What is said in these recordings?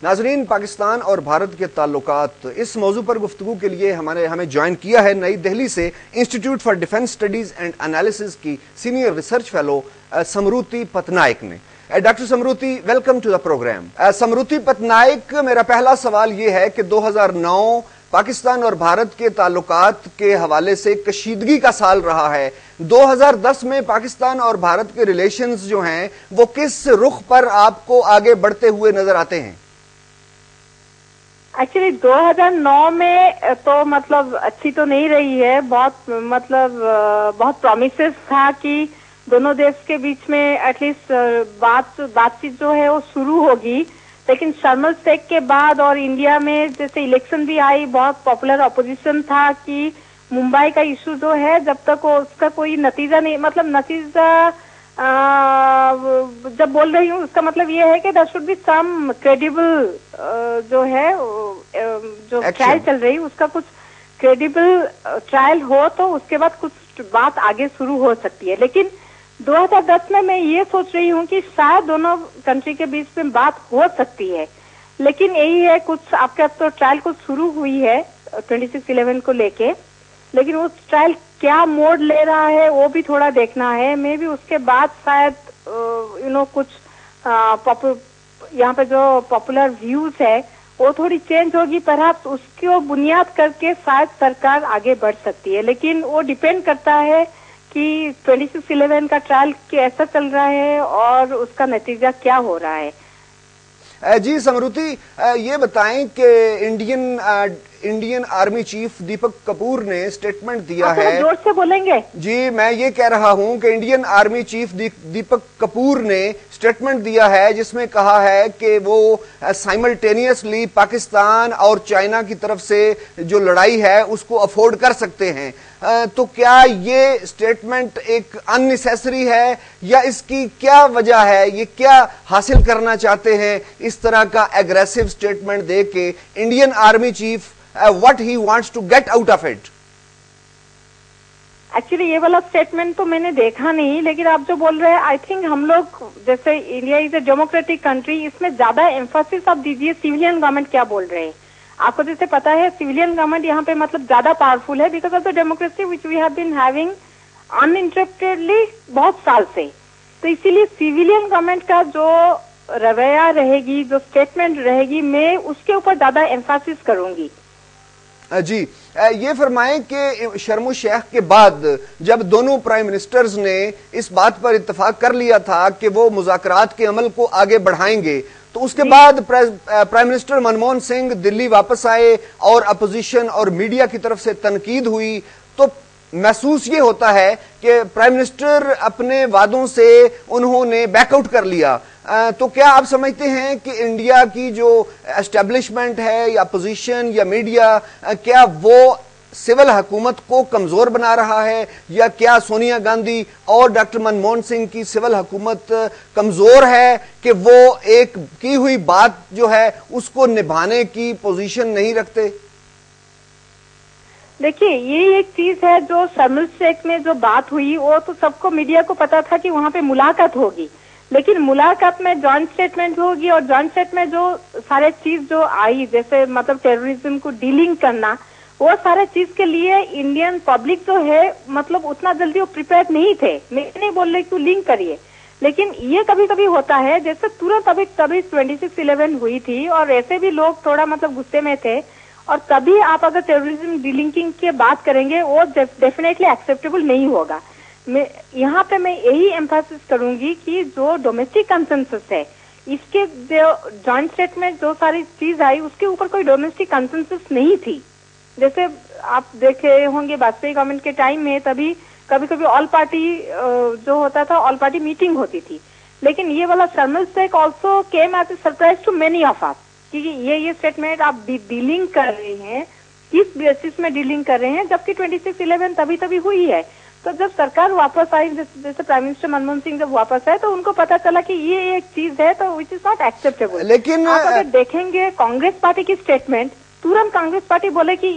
नाजरीन, पाकिस्तान और भारत के ताल्लुकात, इस मौजू पर गुफ्तगू के लिए हमें ज्वाइन किया है नई दिल्ली से institute for defence studies and analysis की सीनियर रिसर्च फेलो समृति पटनायक ने। Doctor Smriti, welcome to the programme. समृति पटनायक, मेरा पहला सवाल यह है कि 2009 पाकिस्तान और भारत के ताल्लुकात के हवाले से कशीदगी का साल रहा है। 2010 में पाकिस्तान और भारत के रिलेशंस जो हैं वो किस रुख पर आपको आगे बढ़ते हुए नजर आते हैं? एक्चुअली 2009 में तो मतलब अच्छी तो नहीं रही है, बहुत प्रॉमिसेस था कि दोनों देश के बीच में एटलीस्ट बातचीत जो है वो शुरू होगी। लेकिन शर्म एल शेख के बाद और इंडिया में जैसे इलेक्शन भी आई, बहुत पॉपुलर अपोजिशन था कि मुंबई का इशू जो है जब तक वो उसका कोई नतीजा नहीं, मतलब नतीजा जब बोल रही हूँ उसका मतलब ये है कि there should be some credible जो है जो ट्रायल चल रही उसका कुछ क्रेडिबल ट्रायल हो तो उसके बाद कुछ बात आगे शुरू हो सकती है। लेकिन 2010 में मैं ये सोच रही हूँ कि शायद दोनों कंट्री के बीच में बात हो सकती है। लेकिन यही है, कुछ आपका तो ट्रायल कुछ शुरू हुई है 26/11 को लेके, लेकिन वो ट्रायल क्या मोड़ ले रहा है वो भी थोड़ा देखना है। मे भी उसके बाद शायद कुछ यहाँ पे जो पॉपुलर व्यूज है वो थोड़ी चेंज होगी, परहैप्स उसको बुनियाद करके शायद सरकार आगे बढ़ सकती है। लेकिन वो डिपेंड करता है कि 26/11 का ट्रायल कैसा चल रहा है और उसका नतीजा क्या हो रहा है। जी समृति, ये बताएं कि Indian army chief Deepak Kapoor ने स्टेटमेंट दिया है। जोर से बोलेंगे जी, मैं ये कह रहा हूं कि Indian army chief Deepak Kapoor ने स्टेटमेंट दिया है जिसमें कहा है कि वो साइमल्टेनियसली पाकिस्तान और चाइना की तरफ से जो लड़ाई है उसको अफोर्ड कर सकते हैं। तो क्या ये स्टेटमेंट एक अननेसेसरी है या इसकी क्या वजह है? ये क्या हासिल करना चाहते हैं इस तरह का एग्रेसिव स्टेटमेंट दे के Indian army chief, what he wants to get out of it? Actually ये वाला स्टेटमेंट तो मैंने देखा नहीं, लेकिन आप जो बोल रहे हैं आई थिंक हम लोग, जैसे India is a democratic country, इसमें ज्यादा एम्फोसिस आप दीजिए सिविलियन गवर्नमेंट क्या बोल रहे हैं। आपको जैसे पता है सिविलियन गवर्नमेंट यहाँ पे मतलब ज्यादा पावरफुल है because of the democracy which we have been having uninterruptedly बहुत साल से। तो इसीलिए सिविलियन गवर्नमेंट का जो रवैया रहेगी, जो स्टेटमेंट रहेगी, मैं उसके ऊपर ज्यादा एम्फोसिस करूंगी। जी, ये फरमाएं कि शर्म शेख के बाद जब दोनों प्राइम मिनिस्टर्स ने इस बात पर इत्तेफाक कर लिया था कि वो मुज़ाकरात के अमल को आगे बढ़ाएंगे, तो उसके बाद प्राइम मिनिस्टर मनमोहन सिंह दिल्ली वापस आए और अपोजिशन और मीडिया की तरफ से तनकीद हुई, तो महसूस ये होता है कि प्राइम मिनिस्टर अपने वादों से उन्होंने बैकआउट कर लिया। तो क्या आप समझते हैं कि इंडिया की जो एस्टेब्लिशमेंट है या अपोजिशन या मीडिया, क्या वो सिविल हुकूमत को कमजोर बना रहा है या क्या सोनिया गांधी और डॉक्टर मनमोहन सिंह की सिविल हुकूमत कमजोर है कि वो एक की हुई बात जो है उसको निभाने की पोजीशन नहीं रखते? देखिए, ये एक चीज है जो शर्म एल शेख में जो बात हुई वो तो सबको, मीडिया को पता था कि वहां पे मुलाकात होगी, लेकिन मुलाकात में जॉइंट स्टेटमेंट होगी और जॉइंट स्टेटमेंट जो सारे चीज जो आई, जैसे मतलब टेररिज्म को डीलिंग करना, वो सारे चीज के लिए इंडियन पब्लिक जो है मतलब उतना जल्दी वो प्रिपेयर नहीं थे। मैं नहीं बोल रही कि लिंक करिए, लेकिन ये कभी कभी होता है, जैसे तुरंत अभी 26/11 हुई थी और ऐसे भी लोग थोड़ा मतलब गुस्से में थे, और तभी आप अगर टेररिज्म डीलिंकिंग की बात करेंगे वो डेफिनेटली एक्सेप्टेबल नहीं होगा। यहाँ पे मैं यही एम्फासिस करूंगी कि जो डोमेस्टिक कंसेंसस है, इसके जो जॉइंट स्टेटमेंट जो सारी चीज आई उसके ऊपर कोई डोमेस्टिक कंसेंसस नहीं थी। जैसे आप देखे होंगे वाजपेयी गवर्नमेंट के टाइम में तभी कभी कभी ऑल पार्टी जो होता था, ऑल पार्टी मीटिंग होती थी, लेकिन ये वाला Sharm El Sheikh also came as a surprise to many of us कि ये स्टेटमेंट आप डीलिंग कर रहे हैं, किस बेसिस में डीलिंग कर रहे हैं, जबकि 26/11 तभी हुई है। तो जब सरकार वापस आई, जैसे प्राइम मिनिस्टर मनमोहन सिंह जब वापस आए तो उनको पता चला कि ये एक चीज है तो विच इज नॉट एक्सेप्टेबल। लेकिन आप अगर देखेंगे कांग्रेस पार्टी की स्टेटमेंट, तुरंत कांग्रेस पार्टी बोले कि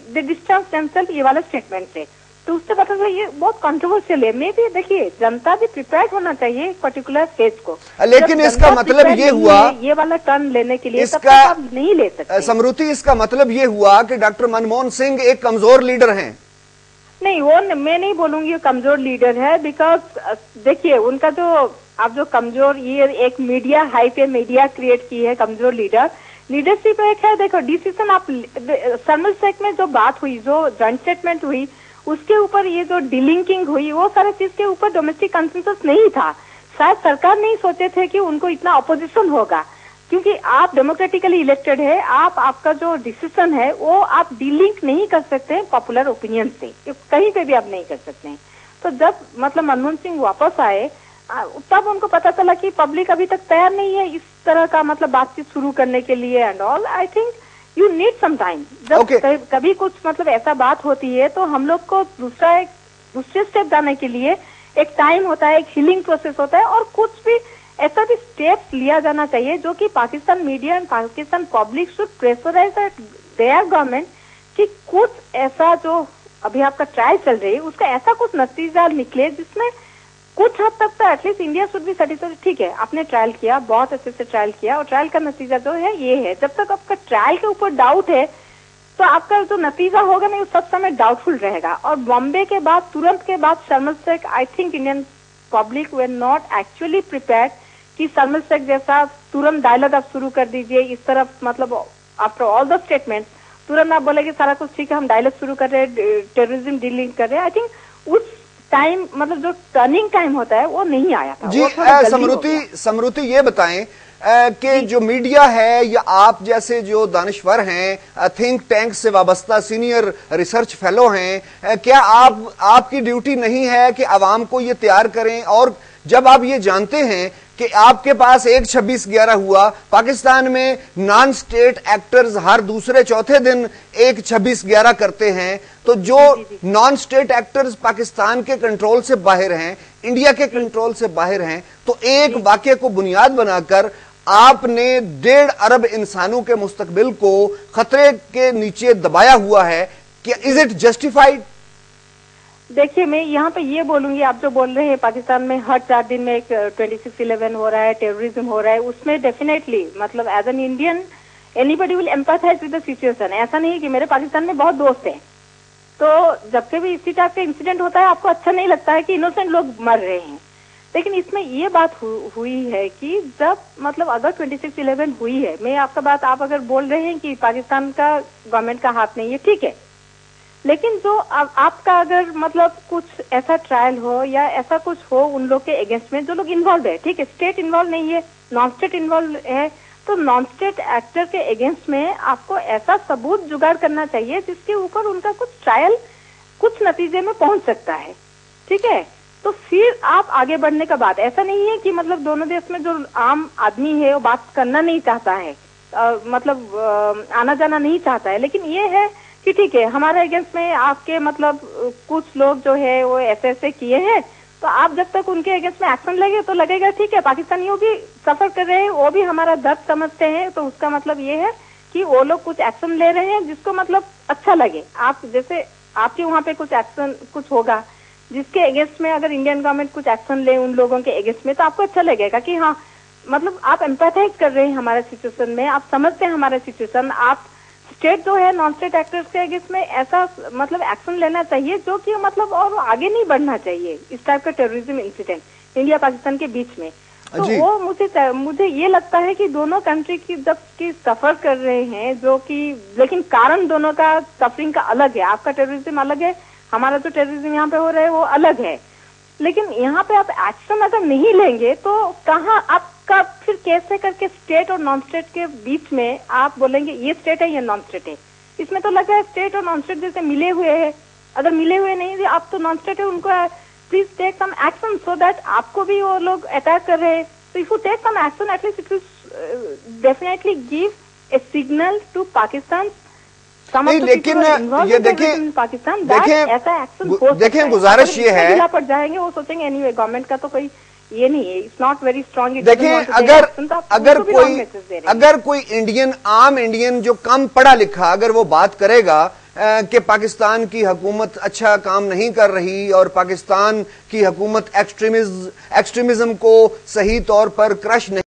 दे डिस्टेंस देमसेल्फ ये वाले स्टेटमेंट से। तो उससे पता चला ये बहुत कंट्रोवर्शियल है। मे भी देखिए जनता भी प्रिपेयर्ड होना चाहिए पर्टिकुलर फेज को, लेकिन इसका मतलब ये हुआ ये वाला टर्न लेने के लिए इसका आप नहीं ले सकते। समृति, इसका मतलब ये हुआ कि डॉक्टर मनमोहन सिंह एक कमजोर लीडर हैं। नहीं, वो मैं नहीं बोलूंगी कमजोर लीडर है, बिकॉज देखिए उनका जो आप जो कमजोर, ये एक मीडिया हाइप है, मीडिया क्रिएट की है कमजोर लीडरशिप एक है। देखो डिसीजन आप शर्मिल शेख में जो बात हुई, जो जॉइंट स्टेटमेंट हुई, उसके ऊपर ये जो डिलिंकिंग हुई, वो सारे चीज के ऊपर डोमेस्टिक कंसेंसस नहीं था। शायद सरकार नहीं सोचे थे कि उनको इतना अपोजिशन होगा, क्योंकि आप डेमोक्रेटिकली इलेक्टेड है, आपका जो डिसीजन है वो आप डीलिंक नहीं कर सकते पॉपुलर ओपिनियन से, कहीं पे भी आप नहीं कर सकते हैं। तो जब मतलब मनमोहन सिंह वापस आए, तब उनको पता चला कि पब्लिक अभी तक तैयार नहीं है इस तरह का मतलब बातचीत शुरू करने के लिए and all. I think you need some time. जब कभी कुछ मतलब ऐसा बात होती है तो हम लोग को दूसरे स्टेप जाने के लिए एक टाइम होता है, एक हीलिंग प्रोसेस होता है, और कुछ भी ऐसा भी स्टेप्स लिया जाना चाहिए जो कि Pakistan media and Pakistan public should pressurise their government कि कुछ ऐसा जो अभी आपका ट्रायल चल रही है उसका ऐसा कुछ नतीजा निकले जिसमें कुछ हद तक तो एटलीस्ट इंडिया शुड भी सेटिस्फाइड। ठीक है, आपने ट्रायल किया, बहुत अच्छे से ट्रायल किया, और ट्रायल का नतीजा जो है ये है। जब तक आपका ट्रायल के ऊपर डाउट है तो आपका जो नतीजा होगा नहीं, वो सब समय डाउटफुल रहेगा। और बॉम्बे के बाद, तुरंत के बाद Sharm El Sheikh, I think Indian public were not actually prepared कि शर्मिल शेख जैसा तुरंत डायलॉग आप शुरू कर दीजिए इस तरफ, मतलब आफ्टर ऑल द स्टेटमेंट तुरंत आप बोले कि सारा कुछ ठीक है, हम डायलॉग शुरू कर रहे हैं, टेररिज्म डीलिंग कर रहे हैं। आई थिंक उस टाइम मतलब जो टर्निंग टाइम होता है वो नहीं आया था। जी समृति ये बताएं कि जो मीडिया है या आप जैसे जो दानिश्वर हैं, थिंक टैंक से वाबस्ता सीनियर रिसर्च फेलो हैं, क्या आपकी ड्यूटी नहीं है कि आवाम को ये तैयार करें? और जब आप ये जानते हैं कि आपके पास एक 26/11 हुआ, पाकिस्तान में नॉन स्टेट एक्टर्स हर दूसरे चौथे दिन एक 26/11 करते हैं, तो जो नॉन स्टेट एक्टर्स पाकिस्तान के कंट्रोल से बाहर हैं, इंडिया के कंट्रोल से बाहर हैं, तो एक वाक्य को बुनियाद बनाकर आपने 1.5 अरब इंसानों के मुस्तकबिल को खतरे के नीचे दबाया हुआ है। क्या इज इट जस्टिफाइड? देखिए, मैं यहाँ पे ये बोलूंगी, आप जो बोल रहे हैं पाकिस्तान में हर 4 दिन में एक 26/11 हो रहा है, टेररिज्म हो रहा है, उसमें डेफिनेटली मतलब as an Indian anybody will empathise with the situation. ऐसा नहीं है कि मेरे पाकिस्तान में बहुत दोस्त हैं, तो जब भी इसी टाइप का इंसिडेंट होता है आपको अच्छा नहीं लगता है कि इनोसेंट लोग मर रहे हैं। लेकिन इसमें ये बात हुई है कि जब मतलब अगर 26/11 हुई है, मैं आपका बात, आप अगर बोल रहे हैं कि पाकिस्तान का गवर्नमेंट का हाथ नहीं है, ठीक है, लेकिन जो आपका अगर मतलब कुछ ऐसा ट्रायल हो या ऐसा कुछ हो उन लोग के अगेंस्ट में जो लोग इन्वॉल्व है, ठीक है, स्टेट इन्वॉल्व नहीं है, नॉन स्टेट इन्वॉल्व है, तो नॉन स्टेट एक्टर के अगेंस्ट में आपको ऐसा सबूत जुगाड़ करना चाहिए जिसके ऊपर उनका कुछ ट्रायल कुछ नतीजे में पहुंच सकता है, ठीक है। तो फिर आप आगे बढ़ने का बात, ऐसा नहीं है कि मतलब दोनों देश में जो आम आदमी है वो बात करना नहीं चाहता है, मतलब आना जाना नहीं चाहता है, लेकिन ये है कि ठीक है हमारे अगेंस्ट में आपके मतलब कुछ लोग जो है वो ऐसे किए हैं, तो आप जब तक उनके अगेंस्ट में एक्शन लगे तो लगेगा ठीक है, पाकिस्तानियों भी सफर कर रहे हैं, वो भी हमारा दर्द समझते हैं, तो उसका मतलब ये है कि वो लोग कुछ एक्शन ले रहे हैं जिसको मतलब अच्छा लगे। आप जैसे आपके वहाँ पे कुछ एक्शन कुछ होगा जिसके अगेंस्ट में अगर इंडियन गवर्नमेंट कुछ एक्शन ले उन लोगों के अगेंस्ट में, तो आपको अच्छा लगेगा कि हाँ मतलब आप एम्पैथाइज कर रहे हैं हमारे सिचुएशन में, आप समझते हैं हमारे सिचुएशन। आप स्टेट जो है नॉन स्टेट एक्टर्स के अगेंस्ट में ऐसा मतलब एक्शन लेना चाहिए जो कि मतलब और आगे नहीं बढ़ना चाहिए इस टाइप का टेररिज्म इंसिडेंट इंडिया पाकिस्तान के बीच में। तो वो मुझे ये लगता है कि दोनों कंट्री की जब की सफर कर रहे हैं जो कि, लेकिन कारण दोनों का सफरिंग का अलग है, आपका टेररिज्म अलग है, हमारा जो टेररिज्म यहाँ पे हो रहा है वो अलग है, लेकिन यहाँ पे आप एक्शन अगर नहीं लेंगे तो कहाँ आपका फिर कैसे करके स्टेट और नॉन स्टेट के बीच में आप बोलेंगे ये स्टेट है ये नॉन स्टेट है। इसमें तो लग रहा है स्टेट और नॉन स्टेट जैसे मिले हुए हैं, अगर मिले हुए नहीं आप तो नॉन स्टेट है, उनको please take some action so that आपको भी वो लोग अटैक कर रहे हैं, तो if you take some action at least it will definitely give a signal to Pakistan. नहीं, लेकिन ये देखें पाकिस्तान ऐसा एक्शन देखें, गुजारिश ये है पर जाएंगे वो सोचेंगे एनीवे गवर्नमेंट का तो कोई ये नहीं है, इट्स नॉट वेरी स्ट्रॉन्ग। देखें अगर कोई इंडियन, आम इंडियन जो कम पढ़ा लिखा अगर वो बात करेगा कि पाकिस्तान की हुकूमत अच्छा काम नहीं कर रही और पाकिस्तान की हुकूमत एक्सट्रीमिज्म को सही तौर पर क्रश नहीं